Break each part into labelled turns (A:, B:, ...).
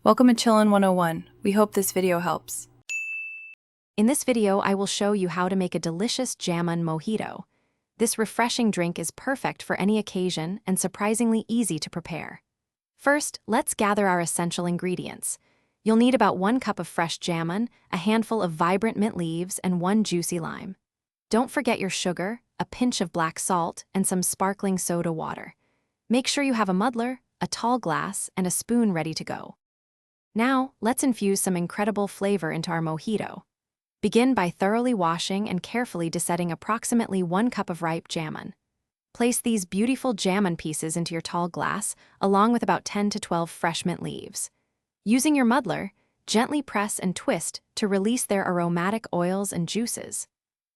A: Welcome to Chillin' 101. We hope this video helps.
B: In this video, I will show you how to make a delicious Jamun Mojito. This refreshing drink is perfect for any occasion and surprisingly easy to prepare. First, let's gather our essential ingredients. You'll need about 1 cup of fresh jamun, a handful of vibrant mint leaves, and 1 juicy lime. Don't forget your sugar, a pinch of black salt, and some sparkling soda water. Make sure you have a muddler, a tall glass, and a spoon ready to go. Now, let's infuse some incredible flavor into our mojito. Begin by thoroughly washing and carefully desetting approximately 1 cup of ripe jamun. Place these beautiful jamun pieces into your tall glass, along with about 10 to 12 fresh mint leaves. Using your muddler, gently press and twist to release their aromatic oils and juices.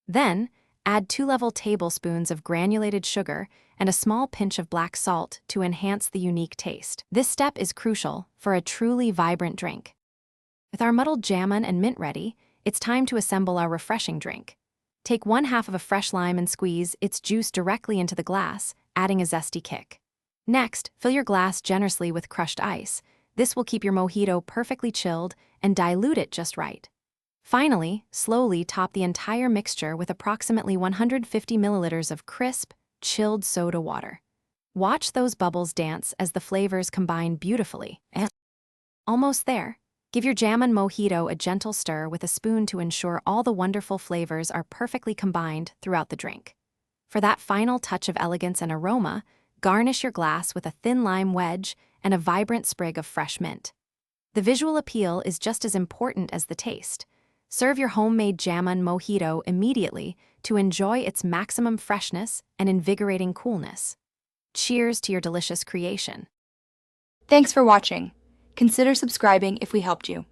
B: Then, add 2 level tablespoons of granulated sugar and a small pinch of black salt to enhance the unique taste. This step is crucial for a truly vibrant drink. With our muddled jamun and mint ready, it's time to assemble our refreshing drink. Take 1/2 of a fresh lime and squeeze its juice directly into the glass, adding a zesty kick. Next, fill your glass generously with crushed ice. This will keep your mojito perfectly chilled and dilute it just right. Finally, slowly top the entire mixture with approximately 150 milliliters of crisp, chilled soda water. Watch those bubbles dance as the flavors combine beautifully. Almost there. Give your Jamun Mojito a gentle stir with a spoon to ensure all the wonderful flavors are perfectly combined throughout the drink. For that final touch of elegance and aroma, garnish your glass with a thin lime wedge and a vibrant sprig of fresh mint. The visual appeal is just as important as the taste. Serve your homemade Jamun Mojito immediately to enjoy its maximum freshness and invigorating coolness. Cheers to your delicious creation.
A: Thanks for watching. Consider subscribing if we helped you.